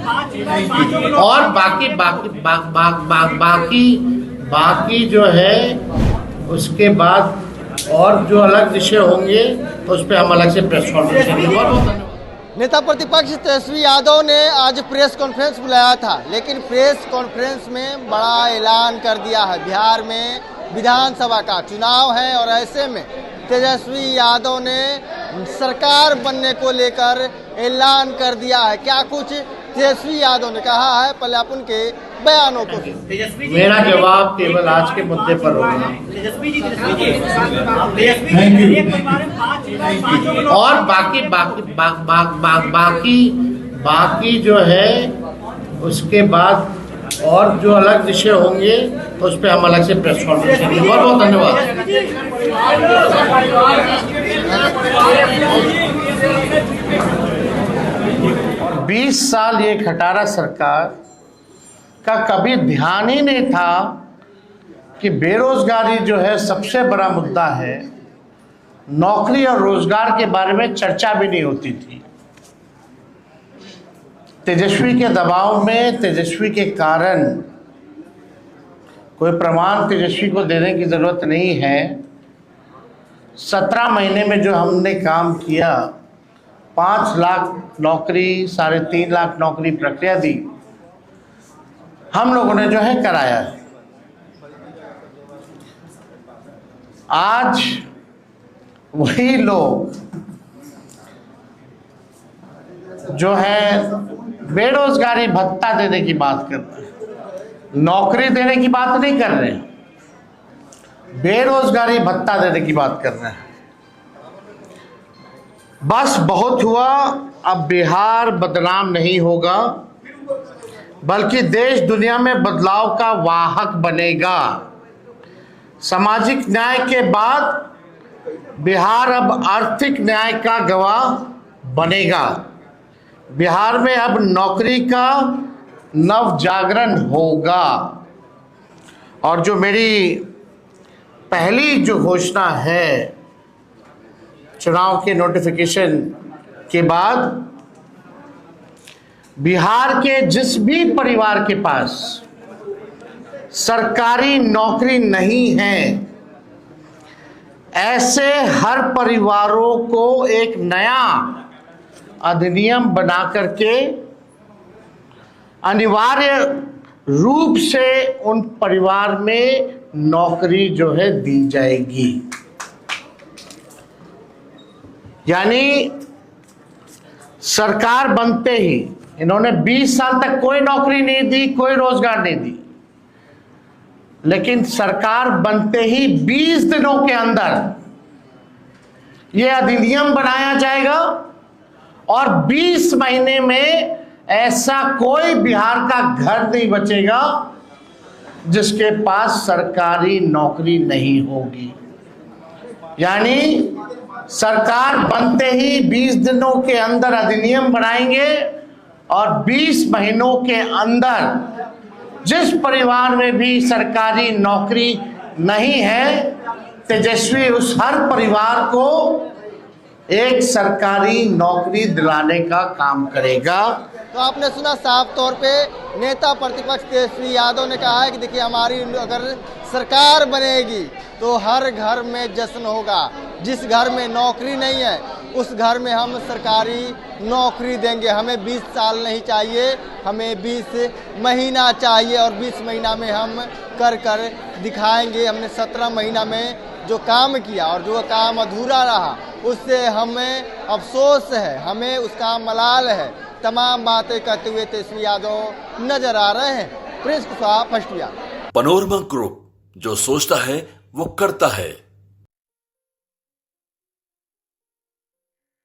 और बाकी बाकी बा, बा, बा, बाकी बाकी जो है उसके बाद और जो अलग विषय होंगे उस पर हम अलग से प्रेस कॉन्फ्रेंस करेंगे। बहुत बहुत धन्यवाद। नेता प्रतिपक्ष तेजस्वी यादव ने आज प्रेस कॉन्फ्रेंस बुलाया था, लेकिन प्रेस कॉन्फ्रेंस में बड़ा ऐलान कर दिया है। बिहार में विधानसभा का चुनाव है और ऐसे में तेजस्वी यादव ने सरकार बनने को लेकर ऐलान कर दिया है। क्या कुछ तेजस्वी यादव ने कहा है, पहले आप उनके बयानों को। मेरा जवाब केवल आज के मुद्दे पर होगा। और बाकी बाकी बा, बा, बा, बाकी बाकी जो है उसके बाद और जो अलग विषय होंगे उस पर हम अलग से प्रेस कॉन्फ्रेंस करेंगे। बहुत बहुत धन्यवाद। 20 साल ये खटारा सरकार का कभी ध्यान ही नहीं था कि बेरोजगारी जो है सबसे बड़ा मुद्दा है। नौकरी और रोजगार के बारे में चर्चा भी नहीं होती थी। तेजस्वी के दबाव में, तेजस्वी के कारण, कोई प्रमाण तेजस्वी को देने की जरूरत नहीं है, 17 महीने में जो हमने काम किया, 5 लाख नौकरी, 3.5 लाख नौकरी प्रक्रिया दी, हम लोगों ने जो है कराया है। आज वही लोग जो है बेरोजगारी भत्ता देने की बात कर रहे हैं, नौकरी देने की बात नहीं कर रहे हैं, बेरोजगारी भत्ता देने की बात कर रहे हैं। बस बहुत हुआ, अब बिहार बदनाम नहीं होगा, बल्कि देश दुनिया में बदलाव का वाहक बनेगा। सामाजिक न्याय के बाद बिहार अब आर्थिक न्याय का गवाह बनेगा। बिहार में अब नौकरी का नव जागरण होगा। और जो मेरी पहली जो घोषणा है चुनाव के नोटिफिकेशन के बाद, बिहार के जिस भी परिवार के पास सरकारी नौकरी नहीं है, ऐसे हर परिवारों को एक नया अधिनियम बना करके अनिवार्य रूप से उन परिवार में नौकरी जो है दी जाएगी। यानी सरकार बनते ही इन्होंने 20 साल तक कोई नौकरी नहीं दी, कोई रोजगार नहीं दी, लेकिन सरकार बनते ही 20 दिनों के अंदर यह अधिनियम बनाया जाएगा और 20 महीने में ऐसा कोई बिहार का घर नहीं बचेगा जिसके पास सरकारी नौकरी नहीं होगी। यानी सरकार बनते ही 20 दिनों के अंदर अधिनियम बनाएंगे और 20 महीनों के अंदर जिस परिवार में भी सरकारी नौकरी नहीं है, तेजस्वी उस हर परिवार को एक सरकारी नौकरी दिलाने का काम करेगा। तो आपने सुना साफ तौर पे नेता प्रतिपक्ष तेजस्वी यादव ने कहा है कि देखिए, हमारी अगर सरकार बनेगी तो हर घर में जश्न होगा। जिस घर में नौकरी नहीं है उस घर में हम सरकारी नौकरी देंगे। हमें 20 साल नहीं चाहिए, हमें 20 महीना चाहिए और 20 महीना में हम कर दिखाएंगे। हमने 17 महीना में जो काम किया और जो काम अधूरा रहा उससे हमें अफसोस है, हमें उसका मलाल है। तमाम बातें करते हुए तेजस्वी यादव नजर आ रहे हैं। Prince Kushwaha, first Bihar. Panorama group, जो सोचता है वो करता है।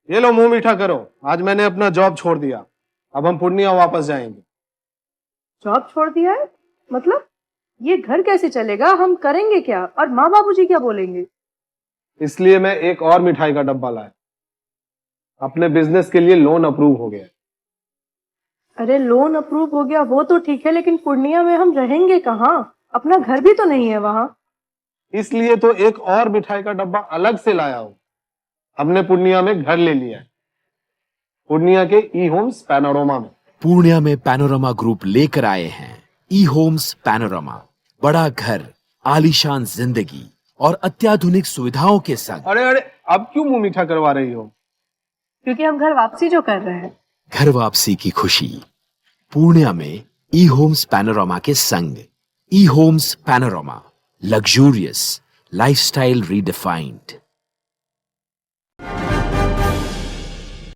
ये लो, मुंह मीठा करो। आज मैंने अपना जॉब छोड़ दिया, अब हम पूर्णिया वापस जाएंगे। जॉब छोड़ दिया है? मतलब ये घर कैसे चलेगा? हम करेंगे क्या? और माँ बाबूजी क्या बोलेंगे? इसलिए मैं एक और मिठाई का डब्बा लाया। अपने बिजनेस के लिए लोन अप्रूव हो गया। अरे लोन अप्रूव हो गया वो तो ठीक है, लेकिन पूर्णिया में हम रहेंगे कहाँ? अपना घर भी तो नहीं है वहाँ। इसलिए तो एक और मिठाई का डब्बा अलग से लाया हूँ। हमने पूर्णिया में घर ले लिया है, पूर्णिया के ई होम्स पैनोरमा में। पूर्णिया में पैनोरमा ग्रुप लेकर आए हैं ई होम्स पैनोरमा। बड़ा घर, आलीशान जिंदगी और अत्याधुनिक सुविधाओं के संग। अरे अरे, अब क्यों मुंह मीठा करवा रही हो? क्योंकि हम घर वापसी जो कर रहे हैं। घर वापसी की खुशी पूर्णिया में ई होम्स पैनोरमा के संग। E Homes Panorama, luxurious lifestyle redefined.